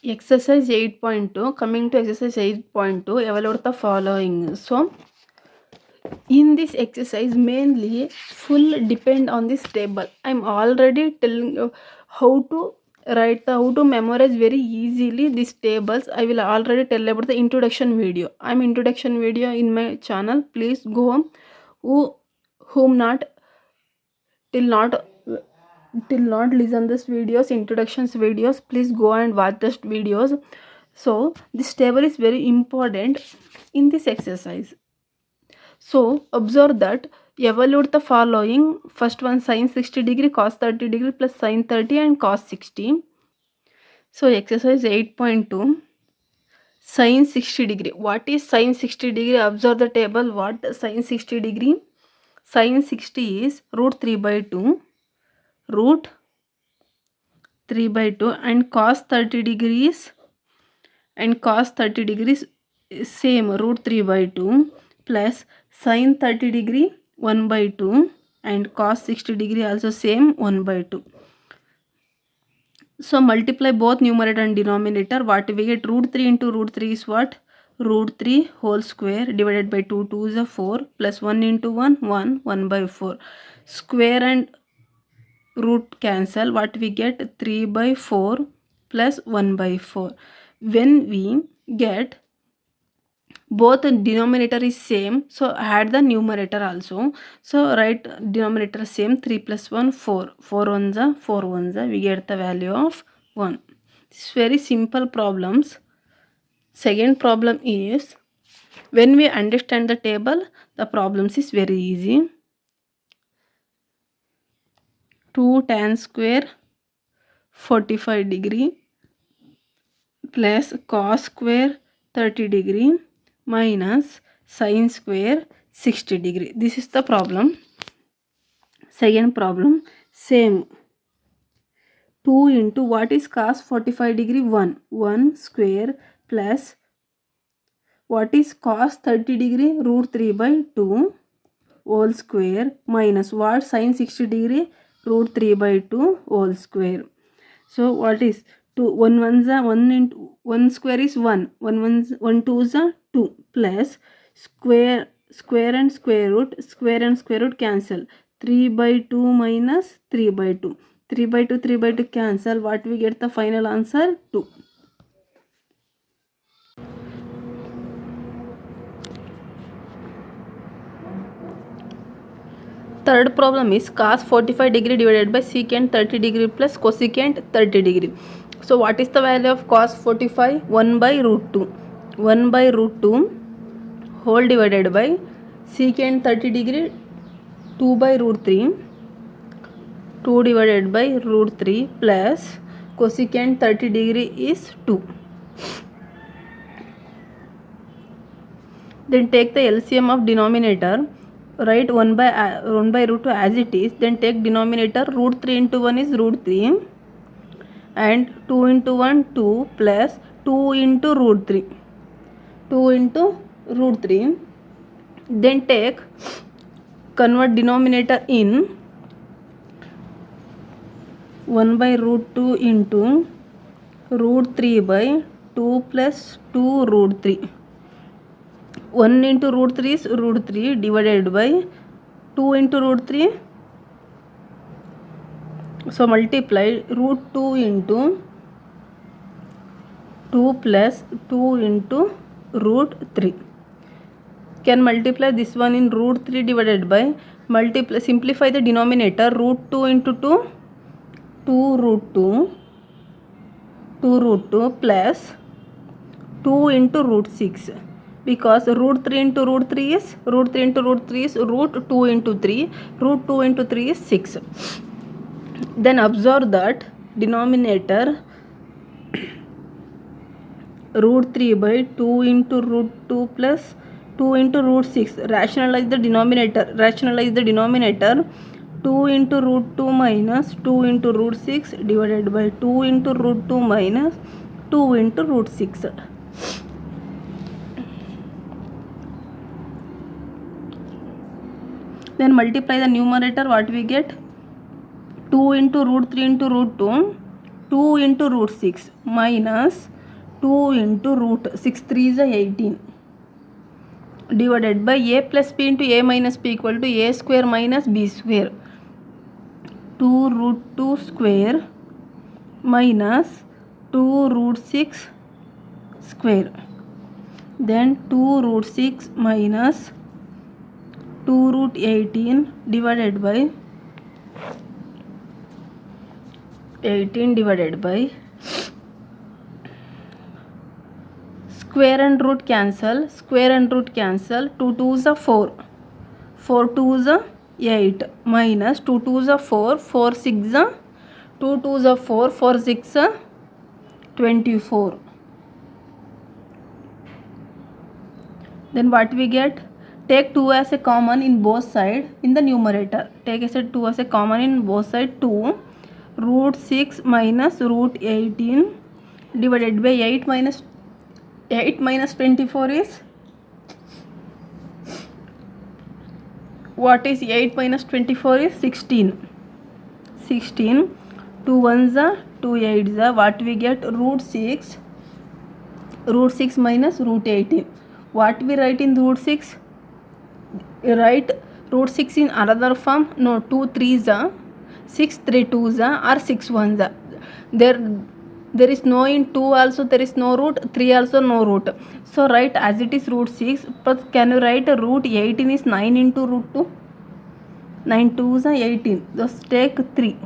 Exercise 8.2. Coming to exercise 8.2, evaluate the following. So, in this exercise, mainly full depend on this table. I'm already telling you how to how to memorize very easily these tables. I will already tell about the introduction video. I'm introduction video in my channel. Please go home. Whom not till not listen this videos, introductions videos, please go and watch this videos. So this table is very important in this exercise. So observe that, evaluate the following. First one, sin 60 degree cos 30 degree plus sin 30 and cos 60. So exercise 8.2, sin 60 degree. What is sin 60 degree? Observe the table. What sin 60 degree? Sin 60 is root 3 by 2, root 3 by 2, and cos 30 degrees is same, root 3 by 2 plus sin 30 degree 1 by 2 and cos 60 degree also same 1 by 2. So multiply both numerator and denominator. What we get? Root 3 into root 3 is what? Root 3 whole square divided by 2, 2 is a 4, plus 1 into 1, 1 by 4. Square and root cancel. What we get? 3 by 4 plus 1 by 4. When we get both the denominator is same, so add the numerator also. So write denominator same, 3 plus 1, 4. 4 ones are 4 ones are, we get the value of 1. This is very simple problems. Second problem is, when we understand the table, the problems is very easy. 2 tan square 45 degree plus cos square 30 degree minus sin square 60 degree. This is the problem. Second problem, same. 2 into what is cos 45 degree? 1 square plus what is cos 30 degree? Root 3 by 2 whole square minus what sin 60 degree? Root 3 by 2 whole square. So what is 2? 1 1 is 1 into 1 square is 1. 1 2 is 2 plus square and square root cancel. 3 by 2 minus 3 by 2. 3 by 2 cancel. What we get the final answer? 2. Third problem is cos 45 degree divided by secant 30 degree plus cosecant 30 degree. So what is the value of cos 45? 1 by root 2. 1 by root 2 whole divided by secant 30 degree 2 by root 3. 2 divided by root 3 plus cosecant 30 degree is 2. Then take the LCM of denominator. Write 1 by root 2 as it is. Then take denominator. Root 3 into 1 is root 3 and 2 into 1 2 plus 2 into root 3. 2 into root 3. Then take, convert denominator in 1 by root 2 into root 3 by 2 plus 2 root 3. 1 into root 3 is root 3 divided by 2 into root 3. So multiply root 2 into 2 plus 2 into root 3. Can multiply this one in root 3 divided by, multiply, simplify the denominator. Root 2 into 2, 2 root 2, 2 root 2 plus 2 into root 6. Because root 3 into root 3 is root 3 into root 3 is root 2 into 3. Root 2 into 3 is 6. Then observe that denominator root 3 by 2 into root 2 plus 2 into root 6. Rationalize the denominator. 2 into root 2 minus 2 into root 6 divided by 2 into root 2 minus 2 into root 6. Then multiply the numerator. What we get? 2 into root 3 into root 2. 2 into root 6 minus 2 into root 6 3 is 18 divided by a plus b into a minus b equal to a square minus b square. 2 root 2 square minus 2 root 6 square. Then 2 root 6 minus 2 root 18 divided by 18 divided by square and root cancel, 2 2s are 4, 4 2s are 8 minus 2 2s are 4, 4 6 are 2 2s are 4, 4 6 are 24. Then what we get? Take 2 as a common in both sides in the numerator. Take as a 2 as a common in both sides. 2 root 6 minus root 18 divided by 8 minus 24 is, what is 8 minus 24 is 16. 16. 2 1s are 2 8s are, what we get? Root 6 minus root 18. What we write in root 6? Write root 6 in another form. No, 2 3s are 6 3 2s are or 6 1s are. There is no in 2 also, there is no root, 3 also no root. So write as it is root 6, but can you write root 18 is 9 into root 2? 9 2s are 18. Thus take 3.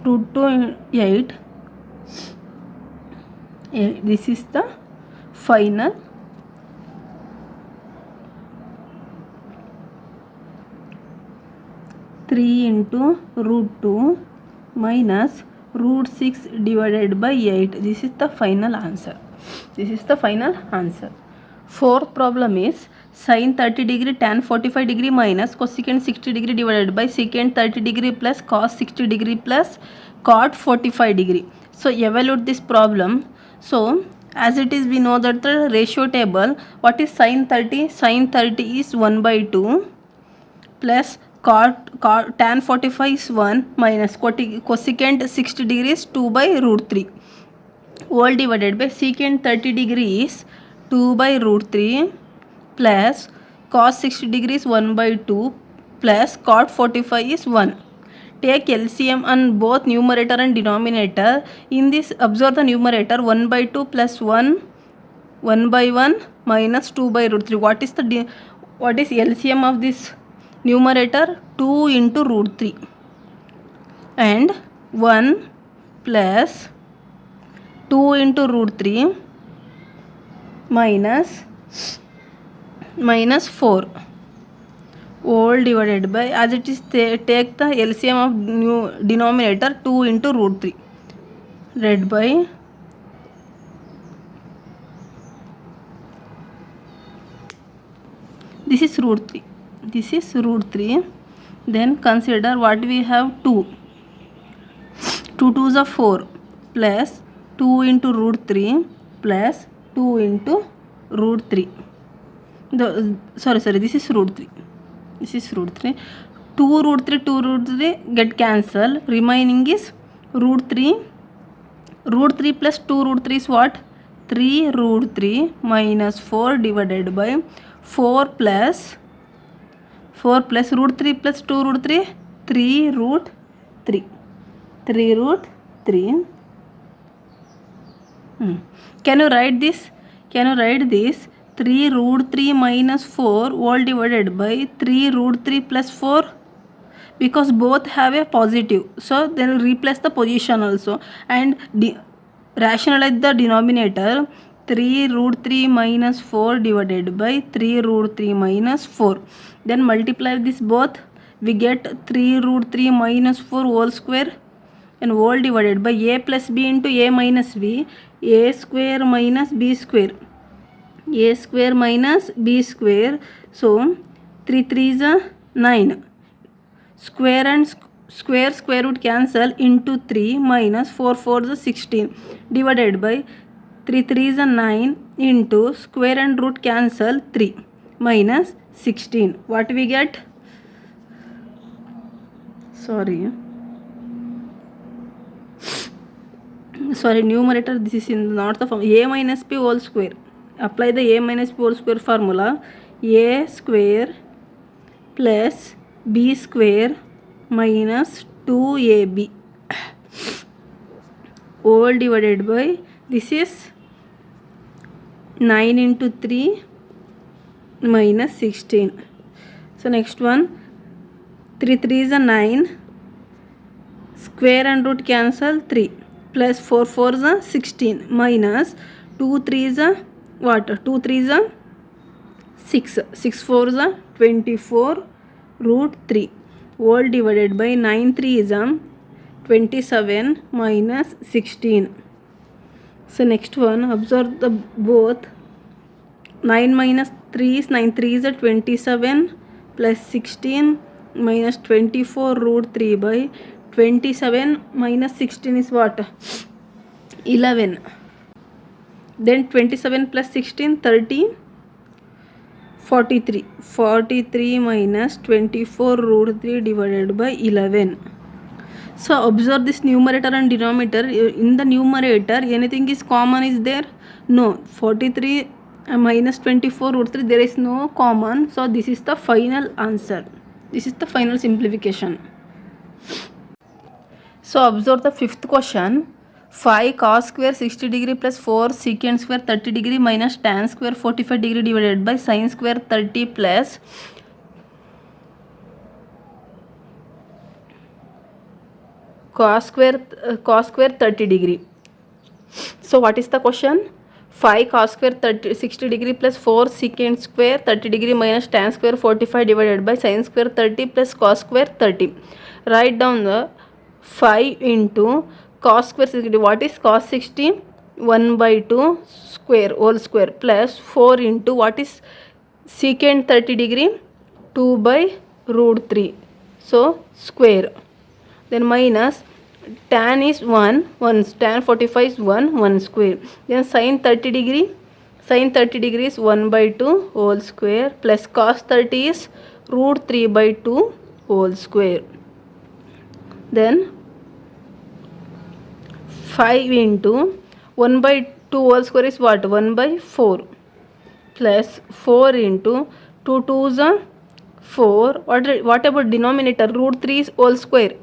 Root 2 8. This is the final (3 into root 2 minus root 6 divided by 8). This is the final answer. Fourth problem is sin 30 degree tan 45 degree minus cosecant 60 degree divided by secant 30 degree plus cos 60 degree plus cot 45 degree. So evaluate this problem. So as it is, we know that the ratio table, what is sin 30? Sin 30 is 1 by 2 plus tan 45 is 1 minus cosecant 60 degrees 2 by root 3 all divided by secant 30 degrees 2 by root 3 plus cos 60 degrees 1 by 2 plus cot 45 is 1. Take LCM on both numerator and denominator. In this, observe the numerator 1 by 2 plus 1 by 1 minus 2 by root 3. What is LCM of this numerator? 2 into root 3 and 1 plus 2 into root 3 minus 4 all divided by, as it is, take the LCM of denominator 2 into root 3 divided by this is root 3. Then consider what we have: 2 2s are 4 plus 2 into root 3 plus 2 into root 3. This is root 3. 2 root 3 get cancelled. Remaining is root 3. Root 3 plus 2 root 3 is what? 3 root 3 minus 4 divided by 4 plus root 3 plus 2 root 3, 3 root 3. 3 root 3. Can you write this? 3 root 3 minus 4 all divided by 3 root 3 plus 4, because both have a positive. So then replace the position also and rationalize the denominator. 3 root 3 minus 4 divided by 3 root 3 minus 4. Then multiply this both. We get 3 root 3 minus 4 whole square and whole divided by a plus b into a minus b, a square minus b square, a square minus b square. So 3 3s are 9. Square and square root cancel into 3 minus 4 4s are 16 divided by 3 3s are 9 into square and root cancel 3 minus 16. What we get? sorry, numerator, this is in not the form, a minus b whole square. Apply the a minus b whole square formula. A square plus b square minus 2ab all divided by, this is 9 into 3 minus 16. So next one, 3 3 is a 9, square and root cancel, 3 plus 4 4 is a 16 minus 2 3 is a what, 2 3 is a 6, 6 4 is a 24 root 3 all divided by 9 3 is a 27 minus 16. So next one, observe the both. 9 minus 3 is 9 3 is a 27 plus 16 minus 24 root 3 by 27 minus 16 is what, 11. Then 27 plus 16, 30, 43. 43 minus 24 root 3 divided by 11. So observe this numerator and denominator. In the numerator, anything is common is there? No. 43 minus 24 root 3, there is no common. So this is the final answer. This is the final simplification. So observe the fifth question. 5 cos square 60 degree plus 4 secant square 30 degree minus tan square 45 degree divided by sin square 30 plus cos square 30 degree. So what is the question? 5 cos square 60 degree plus 4 secant square 30 degree minus tan square 45 divided by sin square 30 plus cos square 30. Write down the 5 into cos square 60. What is cos 60? 1 by 2 square whole square plus 4 into what is secant 30 degree, 2 by root 3. So square. Then minus tan is 1, tan 45 is 1 square. Then sin 30 degree is 1 by 2 whole square plus cos 30 is root 3 by 2 whole square. Then 5 into 1 by 2 whole square is what? 1 by 4 plus 4 into 2 2s are 4. What about denominator? Root 3 is whole square.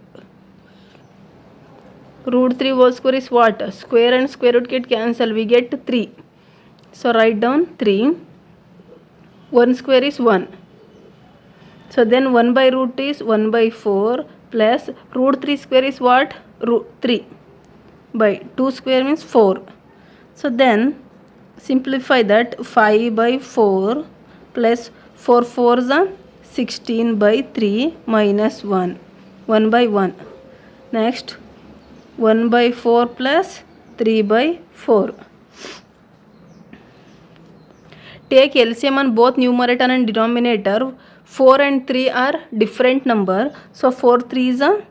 Root 3 whole square is what? Square and square root get cancel. We get 3. So write down 3. 1 square is 1. So then 1 by root is 1 by 4 plus root 3 square is what? Root 3 by 2 square means 4. So then simplify that. 5 by 4 plus 4 4s are 16 by 3 minus 1. 1 by 1. Next 1 by 4 plus 3 by 4. Take LCM on both numerator and denominator. 4 and 3 are different number. So 4 3 is a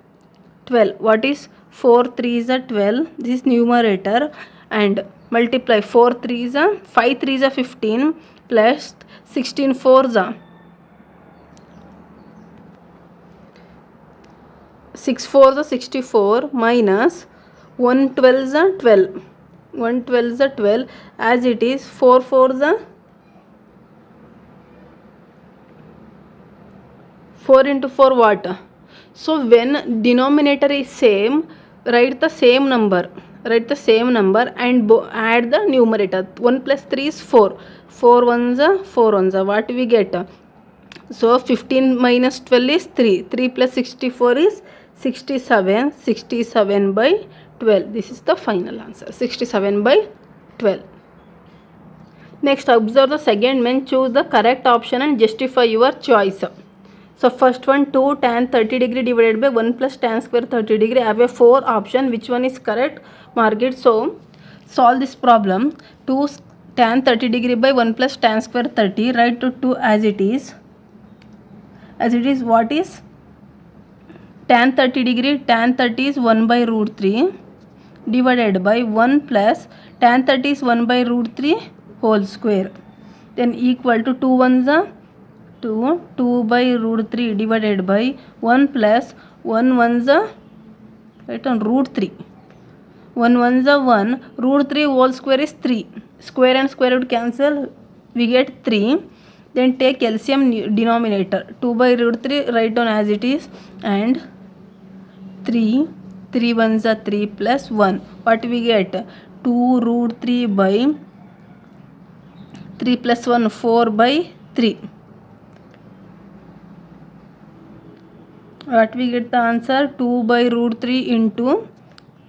12. What is 4 3 is a 12? This is numerator. And multiply 4 3 is a 5 3 is a 15 plus 16 4 is a 6 4 is a 64 minus 1 12 is a 12. 1 12 is a 12 as it is. 4 4 is a 4 into 4 what? So when denominator is same, write the same number. Write the same number and add the numerator. 1 plus 3 is 4. 4 ones are 4 ones are. What we get? So 15 minus 12 is 3. 3 plus 64 is 67. 67 by 12. This is the final answer. 67 by 12. Next, observe the segment. Choose the correct option and justify your choice. So first one, 2 tan 30 degree divided by 1 plus tan square 30 degree. I have a 4 option. Which one is correct? Mark it. So solve this problem. 2 tan 30 degree by 1 plus tan square 30. Write to 2 as it is. As it is, what is tan 30 degree? Tan 30 is 1 by root 3 divided by 1 plus tan 30 is 1 by root 3 whole square. Then equal to 2 ones are 2 by root 3 divided by 1 plus 1 ones are right on root 3. 1 1s are 1. Root 3 whole square is 3. Square and square root cancel. We get 3. Then take LCM denominator. 2 by root 3 write down as it is. And 3. 3 1s are 3 plus 1. What we get? 2 root 3 by 3 plus 1 4 by 3. What we get the answer? 2 by root 3 into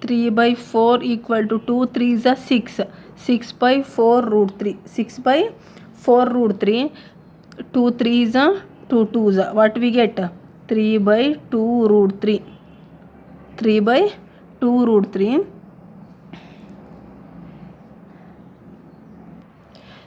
3 by 4 equal to 2 3s are 6. 6 by 4 root 3. 6 by 4 root 3. 2 3s are 2 2s are. What we get? 3 by 2 root 3. 3 by 2 root 3.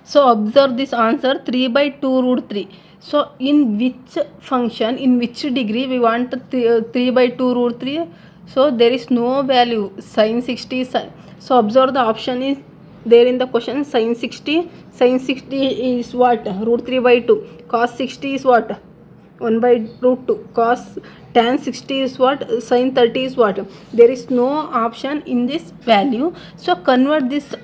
So observe this answer 3 by 2 root 3. So in which function, in which degree we want 3 by 2 root 3? So there is no value. Sin 60 is sin. So observe the option is there in the question. Sin 60. Sin 60 is what? Root 3 by 2. Cos 60 is what? 1 by root 2. Cos tan 60 is what? Sin 30 is what? There is no option in this value. So convert this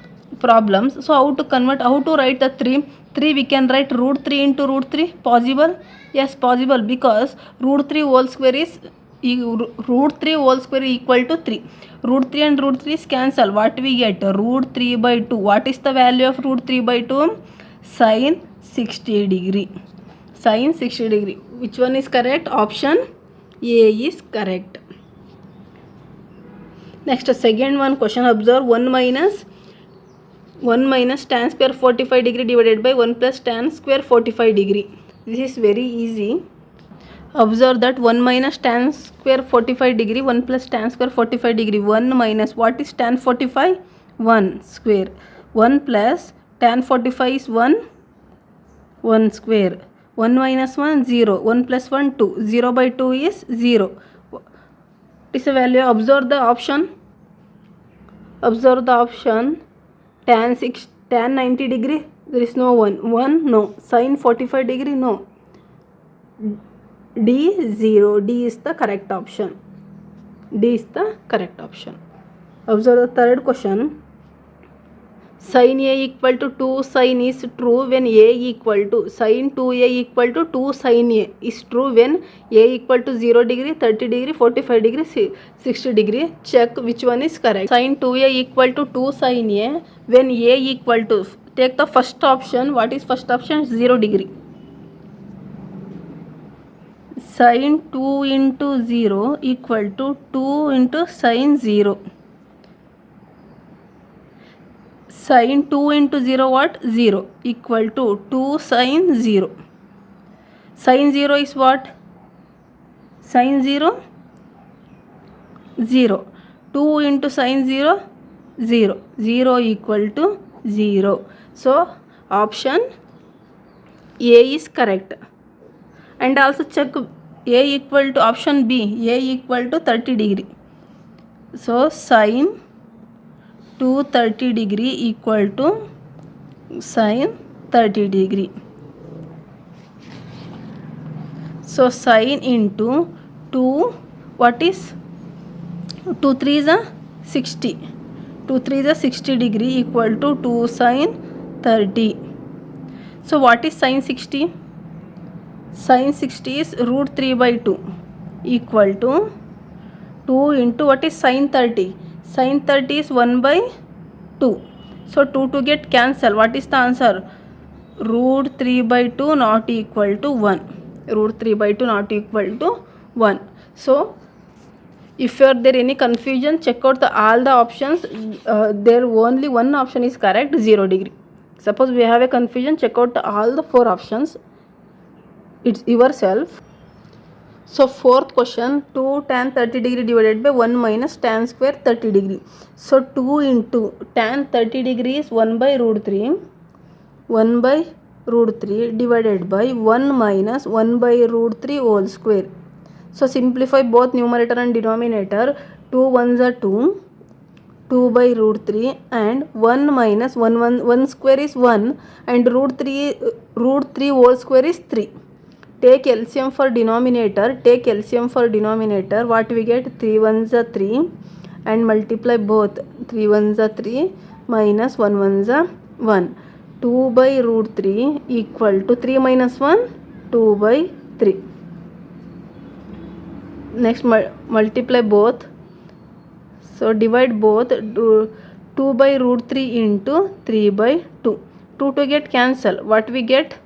problems. So how to convert? How to write the 3? 3 we can write root 3 into root 3. Possible? Yes, possible, because root 3 whole square is root 3 whole square equal to 3. Root 3 and root 3 is cancel. What we get? Root 3 by 2. What is the value of root 3 by 2? Sin 60 degree. Sin 60 degree. Which one is correct? Option A is correct. Next, second one question. Observe 1 minus tan square 45 degree divided by 1 plus tan square 45 degree. This is very easy. Observe that 1 minus tan square 45 degree, 1 plus tan square 45 degree. 1 minus, what is tan 45? 1 square. 1 plus tan 45 is 1 square. 1 minus 1, 0. 1 plus 1, 2. 0 by 2 is 0. What is the value? Observe the option. Observe the option. Tan 90 degree, there is no 1. 1, no. Sin 45 degree, no. D 0. D is the correct option. D is the correct option. Observe the third question. Sin A equal to 2 sin is true when A equal to sin 2A equal to 2 sin A is true when A equal to 0 degree, 30 degree, 45 degree, 60 degree. Check which one is correct. Sin 2A equal to 2 sin A when A equal to, take the first option. What is first option? 0 degree. Sin 2 into 0 equal to 2 into sin 0. Sin 2 into 0 what? 0 equal to 2 sin 0. Sin 0 is what? Sin 0? 0. 2 into sin 0? 0. 0 equal to 0. So option A is correct. And also check A equal to option B. A equal to 30 degree. So sin 230 degree equal to sin 30 degree. So sin into 2, what is 2 3 is a 60. 2 3 is a 60 degree equal to 2 sin 30. So what is sin 60? Sin 60 is root 3 by 2 equal to 2 into what is sin 30? Sin 30 is 1 by 2. So 2 get cancel. What is the answer? Root 3 by 2 not equal to 1. Root 3 by 2 not equal to 1. So if there any confusion, check out all the options. There only one option is correct, 0 degree. Suppose we have a confusion, check out all the 4 options. It's yourself. So fourth question, 2 tan 30 degree divided by 1 minus tan square 30 degree. So 2 into tan 30 degree is 1 by root 3. 1 by root 3 divided by 1 minus 1 by root 3 whole square. So simplify both numerator and denominator. 2 1s are 2. 2 by root 3 and 1 minus 1 square is 1 and root 3 whole square is 3. Take LCM for denominator. Take LCM for denominator. What we get? 3 1s are 3 and multiply both. 3 ones are 3 minus 1 ones are 1. 2 by root 3 equal to 3 minus 1, 2 by 3. Next multiply both. So divide both. 2 by root 3 into 3 by 2. 2 to get cancel. What we get?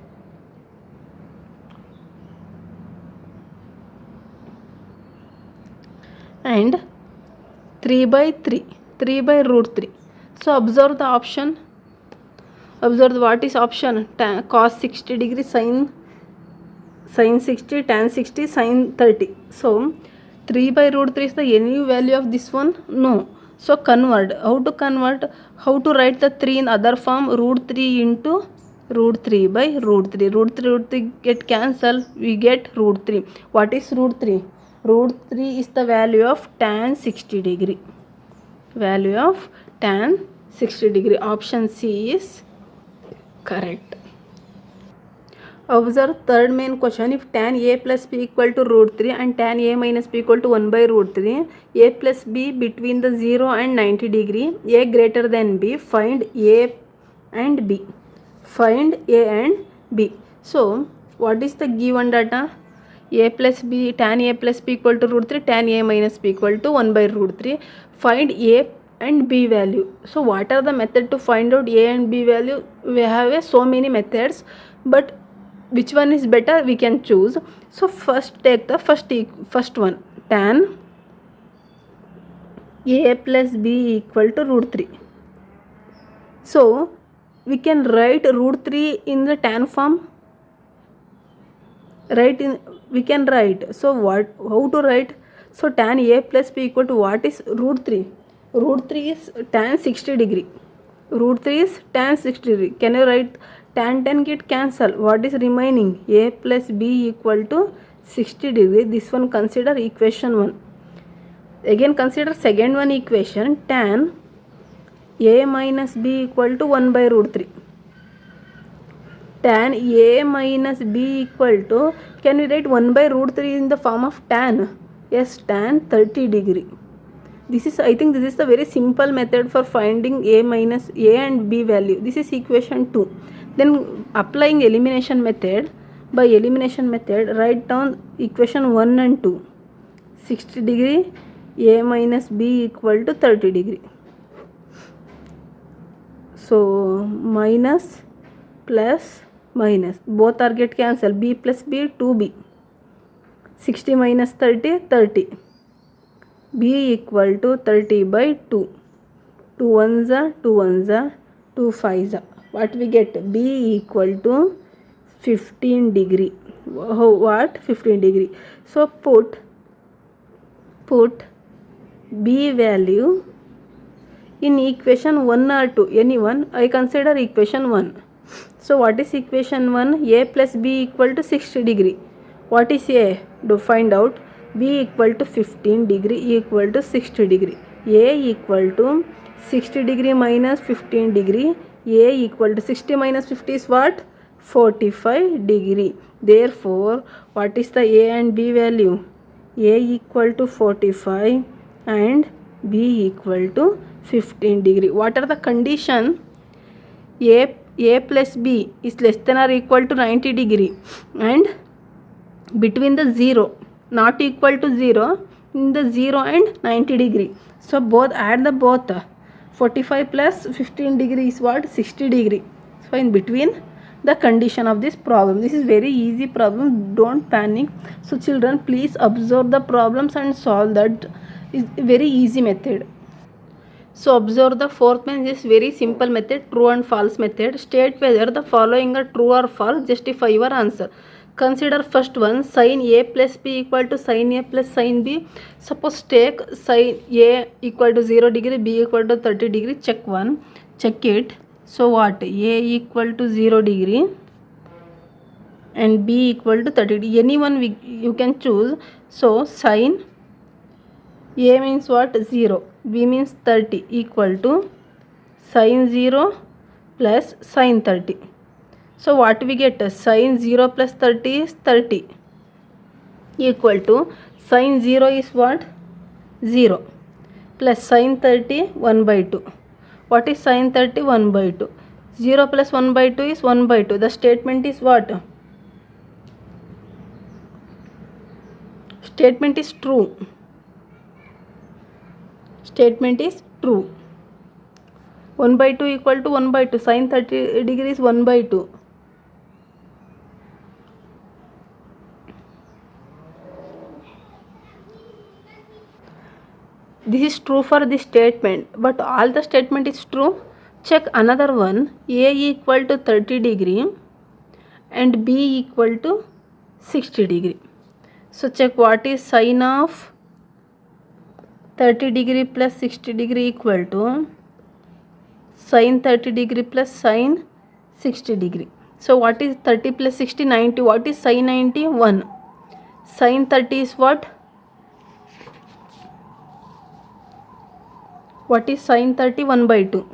And 3 by 3. 3 by root 3. So observe the option. Observe what is option. Cos 60 degree, sin 60, tan 60, sin 30. So 3 by root 3 is the any value of this one? No. So convert. How to convert? How to write the 3 in other form? Root 3 into root 3 by root 3. Root 3 get cancel. We get root 3. What is root 3? Root 3 is the value of tan 60 degree. Value of tan 60 degree. Option C is correct. Observe third main question. If tan a plus b equal to root 3 and tan a minus b equal to 1 by root 3, a plus b between the 0 and 90 degree, a greater than b, find a and b. Find a and b. So what is the given data? A plus b, tan a plus b equal to root 3, tan a minus b equal to 1 by root 3. Find a and b value. So what are the method to find out a and b value? We have so many methods, but which one is better we can choose. So first take the first one. Tan a plus b equal to root 3. So we can write root 3 in the tan form. We can write. So how to write? So tan a plus b equal to what is root 3? Root 3 is tan 60 degree. Root 3 is tan 60 degree. Can you write? Tan get cancel. What is remaining? A plus b equal to 60 degree. This one consider equation 1. Again consider second one equation. Tan a minus b equal to 1 by root 3. Tan a minus b equal to, can we write 1 by root 3 in the form of tan? Yes, tan 30 degree. I think this is the very simple method for finding a and b value. This is equation 2. Then applying elimination method. By elimination method, write down equation 1 and 2. 60 degree, a minus b equal to 30 degree. So minus plus minus, both are get cancel. B plus b, 2b. 60 minus 30, 30. B equal to 30 by 2. 2 ones are 2 ones are 2 fives are. What we get? B equal to 15 degree. What? 15 degree. So put B value in equation 1 or 2. Anyone? I consider equation 1. So what is equation 1? A plus b equal to 60 degree. What is A? To find out. B equal to 15 degree equal to 60 degree. A equal to 60 degree minus 15 degree. A equal to 60 minus 50 is what? 45 degree. Therefore, what is the A and B value? A equal to 45 and B equal to 15 degree. What are the condition? A plus B is less than or equal to 90 degree and between the 0, not equal to 0, in the 0 and 90 degree. So both add the both. 45 plus 15 degree is what? 60 degree. So in between the condition of this problem. This is very easy problem. Don't panic. So children, please observe the problems and solve that. Is very easy method. So observe the fourth one is very simple method, true and false method. State whether the following are true or false. Justify your answer. Consider first one, sin a plus b equal to sin a plus sin b. Suppose take sin a equal to 0 degree, b equal to 30 degree. Check one. Check it. So what? A equal to 0 degree and b equal to 30 degree. Anyone you can choose. So sin a means what? 0. B means 30 equal to sin 0 plus sin 30. So what we get? Sin 0 plus 30 is 30 equal to sin 0 is what? 0. plus sin 30 1 by 2. What is sin 30? 1 by 2. 0 plus 1 by 2 is 1 by 2. The statement is what? Statement is true. Statement is true. 1 by 2 equal to 1 by 2. Sin 30 degrees 1 by 2. This is true for this statement, but all the statement is true. Check another one. A equal to 30 degree and B equal to 60 degree. So check what is sine of 30 degree plus 60 degree equal to sine 30 degree plus sine 60 degree. So what is 30 plus 60? 90. What is sine 90? 1. Sine 30 is what? What is sine 30? 1 by 2.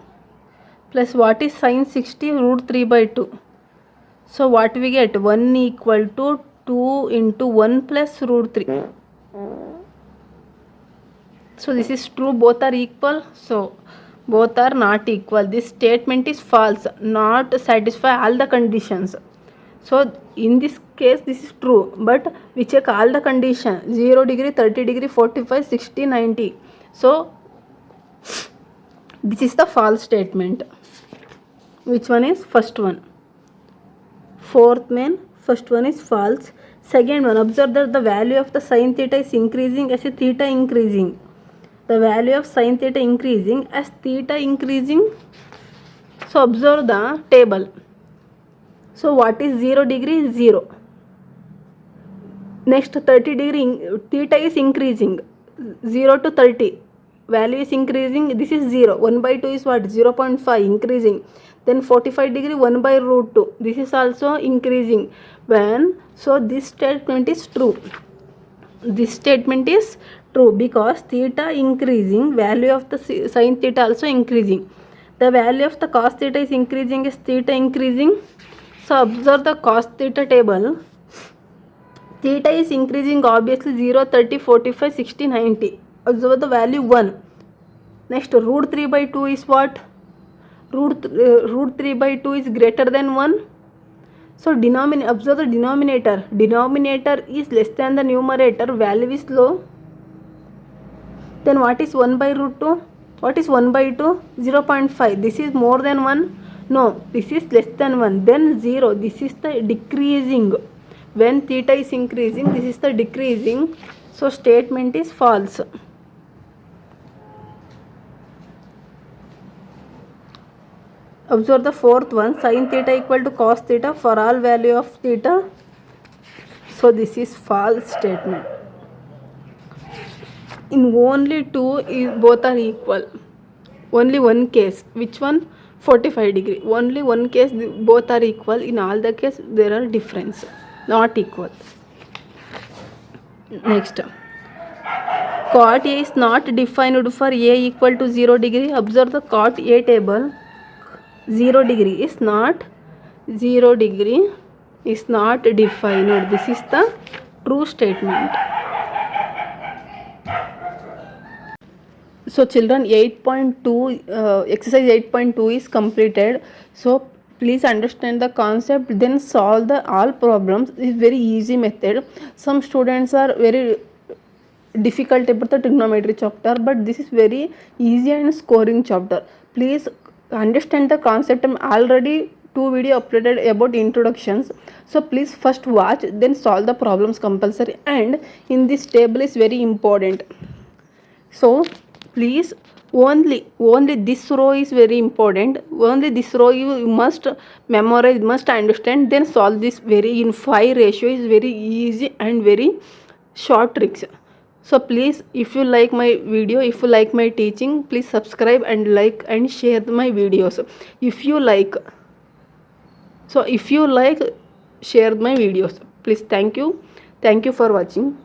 Plus what is sine 60? Root 3 by 2. So what we get? 1 equal to 2 into 1 plus root 3. So this is true, both are equal. So both are not equal. This statement is false, not satisfy all the conditions. So in this case this is true, but we check all the conditions: 0 degree, 30 degree, 45, 60, 90. So this is the false statement. Which one is? First one. Fourth main, first one is false. Second one, observe that the value of the sin theta is increasing as a theta increasing. The value of sin theta increasing as theta increasing. So observe the table. So what is 0 degree? 0. Next 30 degree, theta is increasing. 0 to 30. Value is increasing. This is 0. 1 by 2 is what? 0.5 increasing. Then 45 degree 1 by root 2. This is also increasing. So this statement is true. This statement is true because theta increasing, value of the sin theta also increasing. The value of the cos theta is increasing as theta increasing. So observe the cos theta table. Theta is increasing obviously 0, 30, 45, 60, 90. Observe the value 1. Next root 3 by 2 is what? Root 3 by 2 is greater than 1. So observe the denominator. Denominator is less than the numerator. Value is low. Then what is 1 by root 2? What is 1 by 2? 0.5. This is more than 1. No, this is less than 1. Then 0. This is the decreasing. When theta is increasing, this is the decreasing. So statement is false. Observe the fourth one. Sin theta equal to cos theta for all value of theta. So this is false statement. In only two both are equal. Only one case. Which one? 45 degree. Only one case both are equal. In all the case there are difference. Not equal. Next. Cot A is not defined for A equal to 0 degree. Observe the cot A table. 0 degree is not defined. This is the true statement. So children, 8.2 exercise 8.2 is completed. So please understand the concept, then solve the all problems. Is very easy method. Some students are very difficult about the trigonometry chapter, but this is very easy and scoring chapter. Please understand the concept. I'm already 2 video uploaded about introductions. So please first watch, then solve the problems compulsory, and in this table is very important. So please only this row is very important. Only this row you must memorize, must understand, then solve this very in 5 ratio is very easy and very short tricks. So please, if you like my video, if you like my teaching, please subscribe and like and share my videos. If you like, share my videos. Please, thank you for watching.